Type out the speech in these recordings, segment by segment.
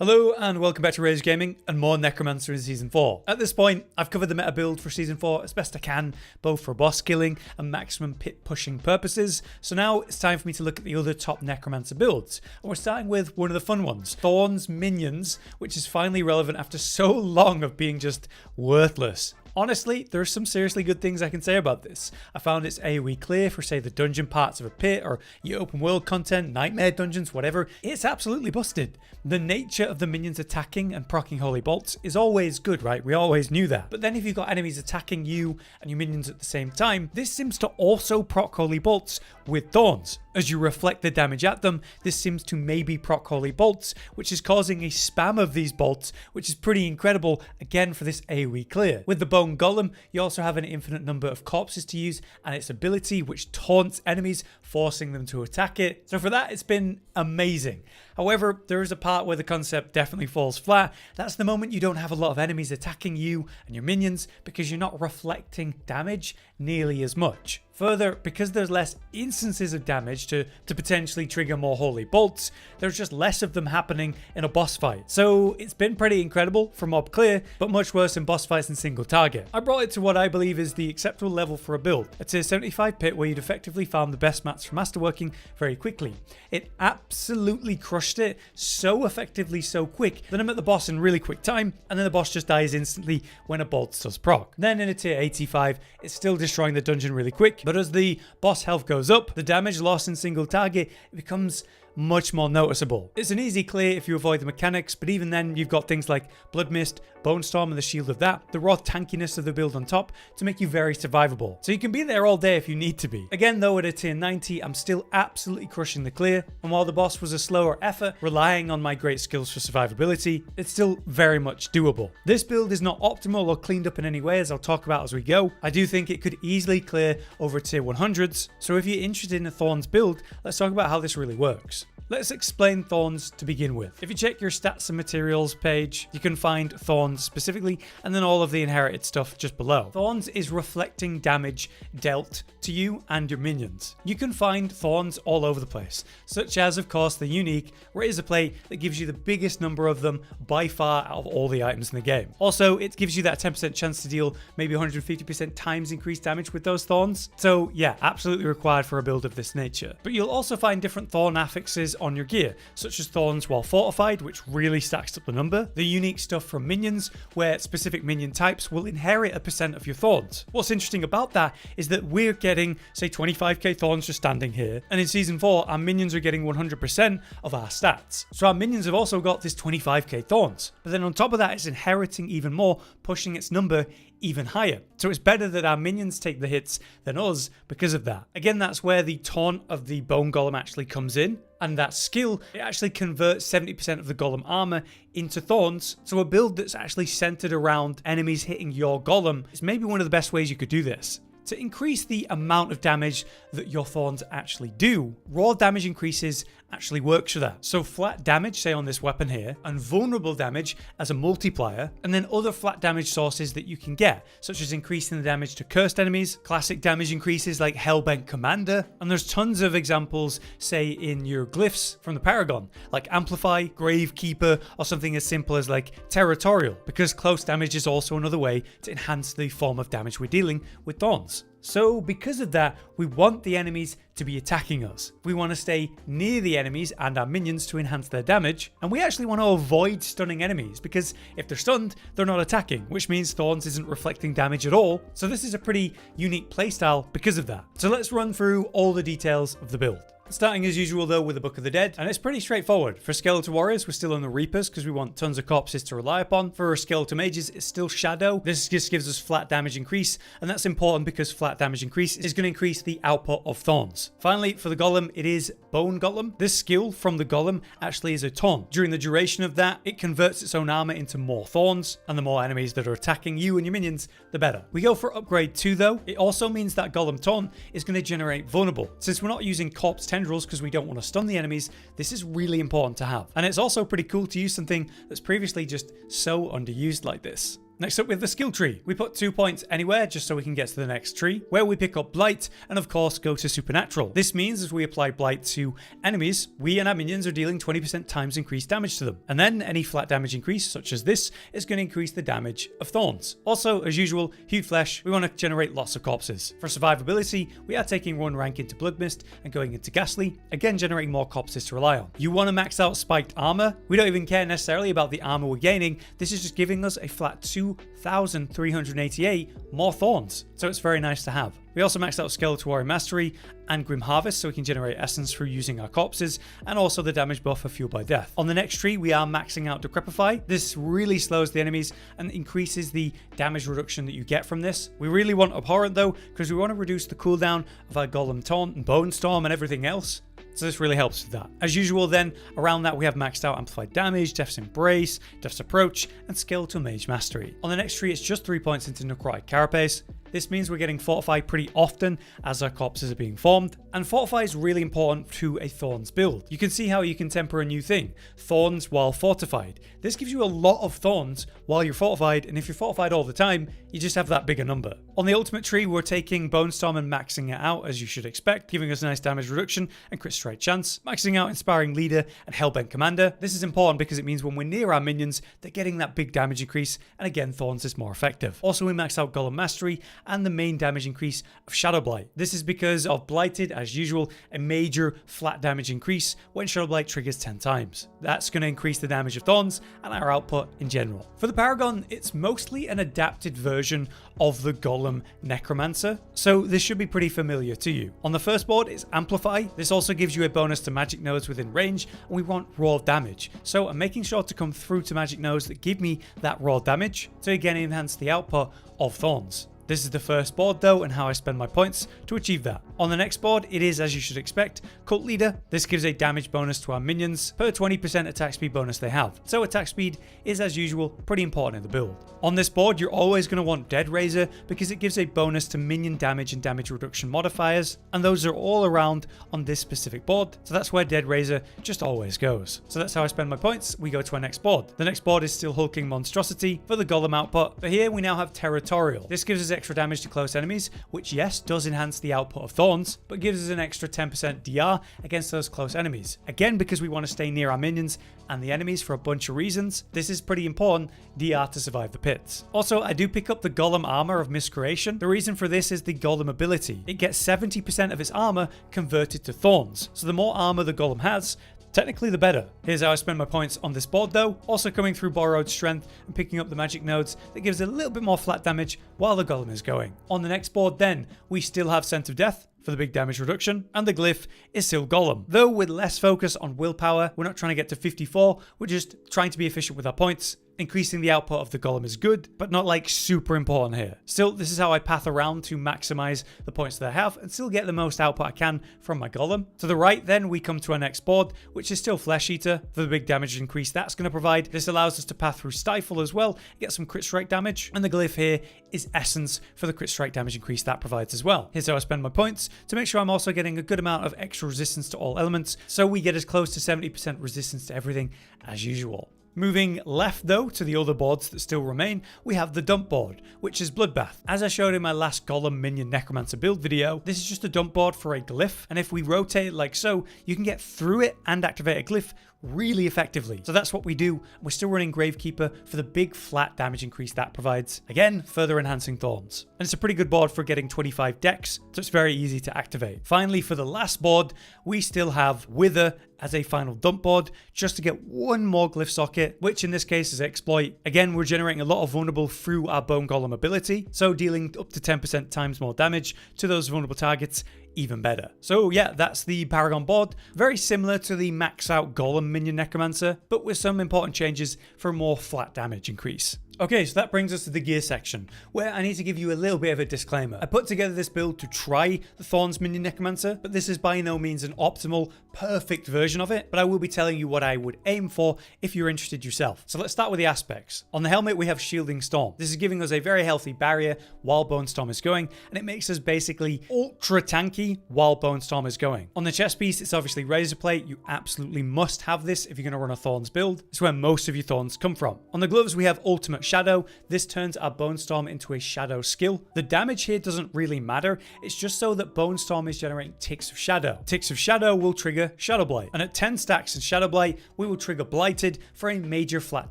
Hello and welcome back to Rage Gaming and more Necromancer in Season 4. At this point, I've covered the meta build for Season 4 as best I can, both for boss killing and maximum pit pushing purposes, so now it's time for me to look at the other top Necromancer builds. And we're starting with one of the fun ones, Thorns Minions, which is finally relevant after so long of being just worthless. Honestly, there are some seriously good things I can say about this. I found it's AoE clear for, say, the dungeon parts of a pit or your open world content, nightmare dungeons, whatever. It's absolutely busted. The nature of the minions attacking and proccing holy bolts is always good, right? We always knew that. But then if you've got enemies attacking you and your minions at the same time, this seems to also proc holy bolts with thorns. As you reflect the damage at them, this seems to maybe proc holy bolts, which is causing a spam of these bolts, which is pretty incredible, again for this AoE clear. With the bone golem, you also have an infinite number of corpses to use, and its ability which taunts enemies, forcing them to attack it. So for that, it's been amazing. However, there is a part where the concept definitely falls flat. That's the moment you don't have a lot of enemies attacking you and your minions because you're not reflecting damage nearly as much. Further, because there's less instances of damage to potentially trigger more holy bolts, there's just less of them happening in a boss fight. So it's been pretty incredible for mob clear, but much worse in boss fights and single target. I brought it to what I believe is the acceptable level for a build, a tier 75 pit where you'd effectively farm the best mats for masterworking very quickly. It absolutely crushed it so effectively so quick that I'm at the boss in really quick time, and then the boss just dies instantly when a bolt does proc. Then in a tier 85, it's still destroying the dungeon really quick, but as the boss health goes up, the damage lost in single target becomes much more noticeable. It's an easy clear if you avoid the mechanics, but even then you've got things like Blood Mist, Bone Storm and the shield of that, the raw tankiness of the build on top to make you very survivable. So you can be there all day if you need to be. Again though, at a tier 90, I'm still absolutely crushing the clear, and while the boss was a slower effort, relying on my great skills for survivability, it's still very much doable. This build is not optimal or cleaned up in any way, as I'll talk about as we go. I do think it could easily clear over tier 100s, so if you're interested in a Thorns build, let's talk about how this really works. Let's explain Thorns to begin with. If you check your stats and materials page, you can find Thorns specifically, and then all of the inherited stuff just below. Thorns is reflecting damage dealt to you and your minions. You can find Thorns all over the place, such as, of course, the unique razor plate that gives you the biggest number of them by far out of all the items in the game. Also, it gives you that 10% chance to deal maybe 150% times increased damage with those Thorns. So yeah, absolutely required for a build of this nature. But you'll also find different Thorn affixes on your gear, such as Thorns while fortified, which really stacks up the number. The unique stuff from minions, where specific minion types will inherit a percent of your Thorns. What's interesting about that is that we're getting, say, 25k Thorns just standing here, and in Season 4, our minions are getting 100% of our stats. So our minions have also got this 25k Thorns, but then on top of that, it's inheriting even more, pushing its number even higher. So it's better that our minions take the hits than us because of that. Again, that's where the taunt of the bone golem actually comes in, and that skill, it actually converts 70% of the golem armor into thorns. So a build that's actually centered around enemies hitting your golem is maybe one of the best ways you could do this. To increase the amount of damage that your thorns actually do, raw damage increases actually works for that. So flat damage, say on this weapon here, and vulnerable damage as a multiplier, and then other flat damage sources that you can get, such as increasing the damage to cursed enemies, classic damage increases like Hellbent Commander, and there's tons of examples, say in your glyphs from the Paragon, like Amplify, Gravekeeper, or something as simple as like Territorial, because close damage is also another way to enhance the form of damage we're dealing with thorns. So because of that, we want the enemies to be attacking us. We want to stay near the enemies and our minions to enhance their damage, and we actually want to avoid stunning enemies, because if they're stunned, they're not attacking, which means Thorns isn't reflecting damage at all. So this is a pretty unique playstyle because of that. So let's run through all the details of the build. Starting as usual though with the Book of the Dead, and it's pretty straightforward. For skeletal warriors, we're still on the Reapers because we want tons of corpses to rely upon. For skeletal mages, it's still Shadow. This just gives us flat damage increase, and that's important because flat damage increase is going to increase the output of Thorns. Finally, for the Golem, it is Bone Golem. This skill from the Golem actually is a taunt. During the duration of that, it converts its own armor into more Thorns, and the more enemies that are attacking you and your minions, the better. We go for upgrade 2 though. It also means that Golem taunt is going to generate vulnerable. Since we're not using corpse tendrils because we don't want to stun the enemies, this is really important to have. And it's also pretty cool to use something that's previously just so underused like this. Next up, we have the skill tree. We put 2 points anywhere just so we can get to the next tree, where we pick up blight and of course go to supernatural. This means as we apply blight to enemies, we and our minions are dealing 20% times increased damage to them. And then any flat damage increase, such as this, is going to increase the damage of thorns. Also, as usual, huge flesh, we want to generate lots of corpses. For survivability, we are taking 1 rank into Blood Mist and going into Ghastly, again generating more corpses to rely on. You want to max out spiked armor. We don't even care necessarily about the armor we're gaining. This is just giving us a flat 2,388 more thorns. So it's very nice to have. We also maxed out Skeletal Warrior Mastery and Grim Harvest so we can generate essence through using our corpses, and also the damage buff for Fuel by Death. On the next tree, we are maxing out Decrepify. This really slows the enemies and increases the damage reduction that you get from this. We really want Abhorrent though, because we want to reduce the cooldown of our Golem Taunt and Bone Storm and everything else. So this really helps with that. As usual then, around that we have maxed out Amplified Damage, Death's Embrace, Death's Approach, and Skeletal Mage Mastery. On the next tree, it's just 3 points into Necrotic Carapace. This means we're getting Fortify pretty often as our corpses are being formed, and Fortify is really important to a Thorns build. You can see how you can temper a new thing, Thorns while fortified. This gives you a lot of Thorns while you're fortified, and if you're fortified all the time, you just have that bigger number. On the ultimate tree, we're taking Bone Storm and maxing it out as you should expect, giving us a nice damage reduction and crit strike chance. Maxing out Inspiring Leader and Hellbent Commander. This is important because it means when we're near our minions, they're getting that big damage increase, and again, Thorns is more effective. Also, we max out Golem Mastery and the main damage increase of Shadow Blight. This is because of Blighted, as usual, a major flat damage increase when Shadow Blight triggers 10 times. That's going to increase the damage of Thorns and our output in general. For the Paragon, it's mostly an adapted version of the Golem Necromancer, so this should be pretty familiar to you. On the first board is Amplify. This also gives you a bonus to magic nodes within range, and we want raw damage. So I'm making sure to come through to magic nodes that give me that raw damage to again enhance the output of Thorns. This is the first board though, and how I spend my points to achieve that. On the next board, it is, as you should expect, Cult Leader. This gives a damage bonus to our minions per 20% attack speed bonus they have. So attack speed is, as usual, pretty important in the build. On this board, you're always going to want Dead Razor because it gives a bonus to minion damage and damage reduction modifiers, and those are all around on this specific board, so that's where Dead Razor just always goes. So that's how I spend my points. We go to our next board. The next board is still Hulking Monstrosity for the Golem output, but here we now have Territorial. This gives us extra damage to close enemies, which yes, does enhance the output of Thorns, but gives us an extra 10% DR against those close enemies. Again, because we want to stay near our minions and the enemies for a bunch of reasons, this is pretty important, DR to survive the pits. Also, I do pick up the Golem Armor of Miscreation. The reason for this is the Golem ability. It gets 70% of its armor converted to Thorns, so the more armor the Golem has, technically the better. Here's how I spend my points on this board though, also coming through Borrowed Strength and picking up the magic nodes that gives a little bit more flat damage while the Golem is going. On the next board then, we still have Scent of Death for the big damage reduction, and the glyph is still Golem. Though with less focus on willpower, we're not trying to get to 54, we're just trying to be efficient with our points. Increasing the output of the Golem is good, but not like super important here. Still, this is how I path around to maximize the points that I have and still get the most output I can from my Golem. To the right then, we come to our next board, which is still Flesh Eater for the big damage increase that's going to provide. This allows us to path through Stifle as well, get some crit strike damage, and the glyph here is Essence for the crit strike damage increase that provides as well. Here's how I spend my points to make sure I'm also getting a good amount of extra resistance to all elements, so we get as close to 70% resistance to everything as usual. Moving left though to the other boards that still remain, we have the dump board, which is Bloodbath. As I showed in my last Golem Minion Necromancer build video, this is just a dump board for a glyph, and if we rotate it like so, you can get through it and activate a glyph really effectively. So that's what we do. We're still running Gravekeeper for the big flat damage increase that provides. Again, further enhancing Thorns. And it's a pretty good board for getting 25 dex, so it's very easy to activate. Finally, for the last board, we still have Wither as a final dump board, just to get one more glyph socket, which in this case is Exploit. Again, we're generating a lot of vulnerable through our Bone Golem ability, so dealing up to 10% times more damage to those vulnerable targets, even better. So yeah, that's the Paragon board. Very similar to the max out Golem Minion Necromancer, but with some important changes for a more flat damage increase. Okay, so that brings us to the gear section, where I need to give you a little bit of a disclaimer. I put together this build to try the Thorns Minion Necromancer, but this is by no means an optimal, perfect version of it, but I will be telling you what I would aim for if you're interested yourself. So let's start with the aspects. On the helmet, we have Shielding Storm. This is giving us a very healthy barrier while Bone Storm is going, and it makes us basically ultra tanky while Bone Storm is going. On the chest piece, it's obviously Razor Plate. You absolutely must have this if you're going to run a Thorns build. It's where most of your Thorns come from. On the gloves, we have Ultimate shadow, this turns our Bone Storm into a shadow skill. The damage here doesn't really matter, it's just so that Bone Storm is generating ticks of shadow. Ticks of shadow will trigger Shadow Blight, and at 10 stacks in Shadow Blight, we will trigger Blighted for a major flat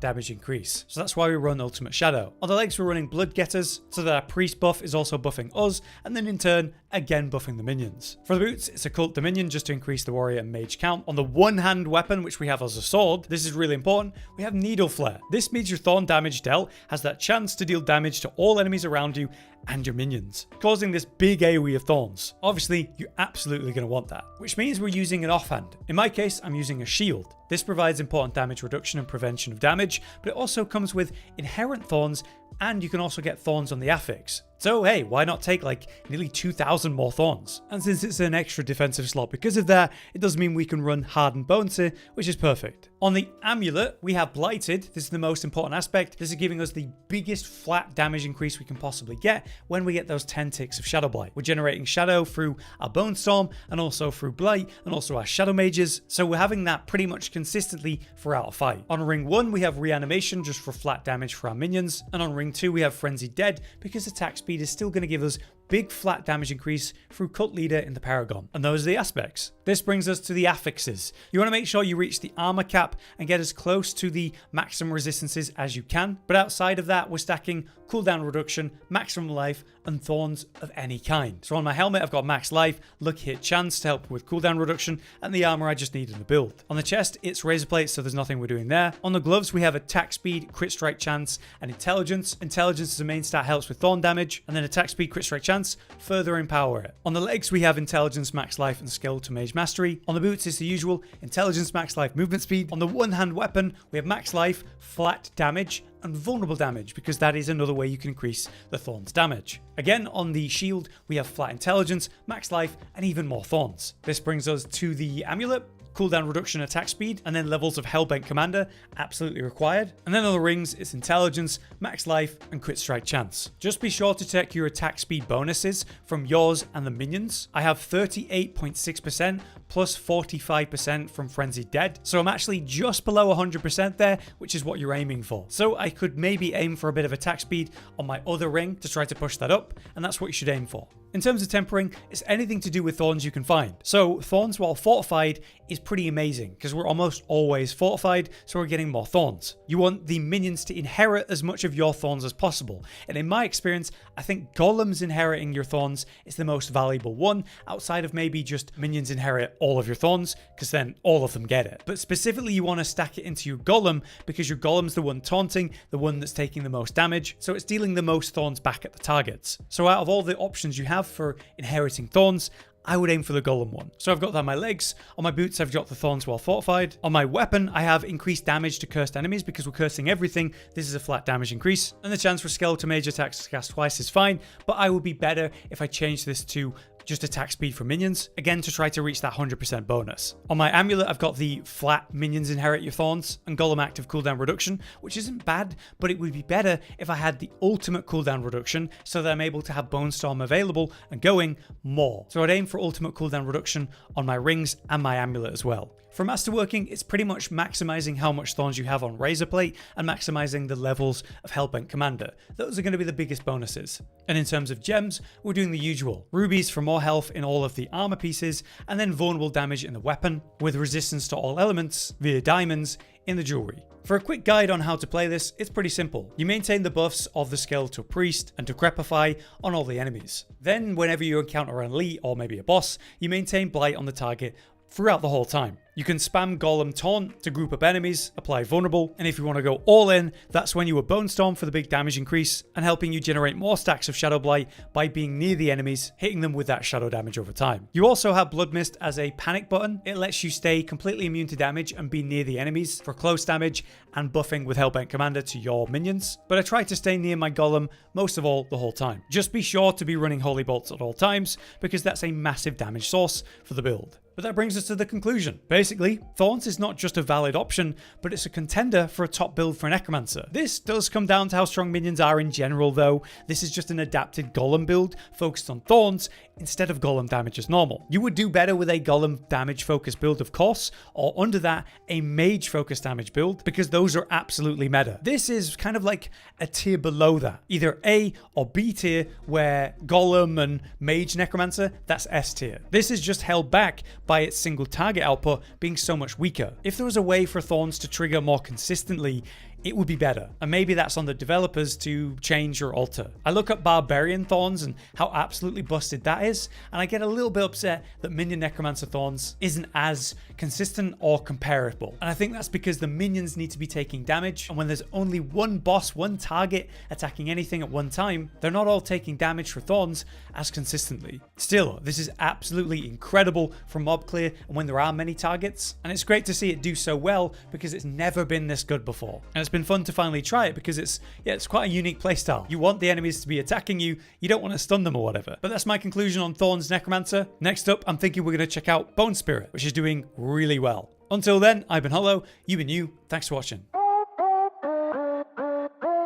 damage increase. So that's why we run Ultimate Shadow. On the legs, we're running Blood Getters, so that our priest buff is also buffing us, and then in turn, again buffing the minions. For the boots, it's Occult Dominion just to increase the warrior and mage count. On the one-hand weapon, which we have as a sword, this is really important, we have Needle Flare. This means your thorn damage dealt has that chance to deal damage to all enemies around you and your minions, causing this big AoE of thorns. Obviously, you're absolutely going to want that, which means we're using an offhand. In my case, I'm using a shield. This provides important damage reduction and prevention of damage, but it also comes with inherent thorns, and you can also get thorns on the affix. So hey, why not take like nearly 2,000 more thorns? And since it's an extra defensive slot because of that, it does mean we can run hardened bones here, which is perfect. On the amulet, we have blighted. This is the most important aspect. This is giving us the biggest flat damage increase we can possibly get when we get those 10 ticks of Shadow Blight. We're generating shadow through our Bone Storm and also through Blight and also our Shadow Mages. So we're having that pretty much consistently throughout a fight. On ring 1, we have reanimation just for flat damage for our minions. And on ring 2, we have Frenzied Dead because attack speed is still going to give us big flat damage increase through Cult Leader in the Paragon. And those are the aspects. This brings us to the affixes. You want to make sure you reach the armor cap and get as close to the maximum resistances as you can. But outside of that, we're stacking cooldown reduction, maximum life, and thorns of any kind. So on my helmet, I've got max life, lucky hit chance to help with cooldown reduction, and the armor I just need in the build. On the chest, it's razor plate, so there's nothing we're doing there. On the gloves, we have attack speed, crit strike chance, and intelligence. Intelligence is a main stat, helps with thorn damage, and then attack speed, crit strike chance, further empower it. On the legs, we have intelligence, max life, and skeletal mage mastery. On the boots, it's the usual intelligence, max life, movement speed. On the one-hand weapon, we have max life, flat damage, and vulnerable damage, because that is another way you can increase the thorns damage. Again, on the shield, we have flat intelligence, max life, and even more thorns. This brings us to the amulet. Cooldown reduction, attack speed, and then levels of Hellbent Commander, absolutely required. And then on the rings, it's intelligence, max life, and crit strike chance. Just be sure to check your attack speed bonuses from yours and the minions. I have 38.6% plus 45% from Frenzied Dead, so I'm actually just below 100% there, which is what you're aiming for. So I could maybe aim for a bit of attack speed on my other ring to try to push that up, and that's what you should aim for. In terms of tempering, it's anything to do with thorns you can find. So thorns while fortified is pretty amazing because we're almost always fortified, so we're getting more thorns. You want the minions to inherit as much of your thorns as possible. And in my experience, I think golems inheriting your thorns is the most valuable one, outside of maybe just minions inherit all of your thorns, because then all of them get it. But specifically, you want to stack it into your golem because your golem's the one taunting, the one that's taking the most damage, so it's dealing the most thorns back at the targets. So out of all the options you have for inheriting thorns, I would aim for the golem one. So I've got that on my legs. On my boots, I've got the thorns while fortified. On my weapon, I have increased damage to cursed enemies because we're cursing everything. This is a flat damage increase. And the chance for skeletal mage attacks to cast twice is fine, but I would be better if I changed this to just attack speed for minions, again to try to reach that 100% bonus. On my amulet, I've got the flat minions inherit your thorns and golem active cooldown reduction, which isn't bad, but it would be better if I had the ultimate cooldown reduction so that I'm able to have Bone Storm available and going more. So I'd aim for ultimate cooldown reduction on my rings and my amulet as well. For Masterworking, it's pretty much maximizing how much thorns you have on razor plate and maximizing the levels of Hellbent Commander. Those are going to be the biggest bonuses. And in terms of gems, we're doing the usual. Rubies for more health in all of the armor pieces, and then vulnerable damage in the weapon, with resistance to all elements via diamonds in the jewelry. For a quick guide on how to play this, it's pretty simple. You maintain the buffs of the Skeletal Priest and Decrepify on all the enemies. Then, whenever you encounter an elite or maybe a boss, you maintain Blight on the target throughout the whole time. You can spam Golem Taunt to group up enemies, apply Vulnerable, and if you want to go all in, that's when you would Bone Storm for the big damage increase and helping you generate more stacks of Shadow Blight by being near the enemies, hitting them with that shadow damage over time. You also have Blood Mist as a panic button. It lets you stay completely immune to damage and be near the enemies for close damage and buffing with Hellbent Commander to your minions. But I try to stay near my Golem most of all the whole time. Just be sure to be running Holy Bolts at all times because that's a massive damage source for the build. But that brings us to the conclusion. Basically, Thorns is not just a valid option, but it's a contender for a top build for Necromancer. This does come down to how strong minions are in general though. This is just an adapted golem build focused on Thorns instead of golem damage as normal. You would do better with a golem damage focused build of course, or under that a mage focused damage build, because those are absolutely meta. This is kind of like a tier below that, either A or B tier, where golem and mage necromancer, that's S tier. This is just held back by its single target output being so much weaker. If there was a way for Thorns to trigger more consistently, it would be better. And maybe that's on the developers to change or alter. I look at Barbarian Thorns and how absolutely busted that is, and I get a little bit upset that Minion Necromancer Thorns isn't as consistent or comparable. And I think that's because the minions need to be taking damage, and when there's only one boss, one target attacking anything at one time, they're not all taking damage for Thorns as consistently. Still, this is absolutely incredible for mob clear and when there are many targets, and it's great to see it do so well because it's never been this good before. And it's been fun to finally try it because it's quite a unique playstyle. You want the enemies to be attacking you, you don't want to stun them or whatever. But that's my conclusion on Thorns Necromancer. Next up, I'm thinking we're going to check out Bone Spirit, which is doing really well. Until then, I've been Hollow, you've been you, thanks for watching.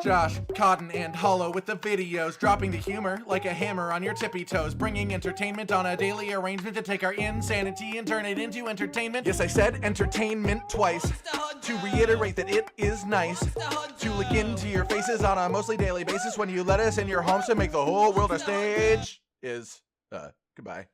Josh, Cotton, and Hollow with the videos, dropping the humor like a hammer on your tippy toes, bringing entertainment on a daily arrangement to take our insanity and turn it into entertainment. Yes, I said entertainment twice, to reiterate that it is nice to look into your faces on a mostly daily basis when you let us in your homes to make the whole world a stage. Goodbye.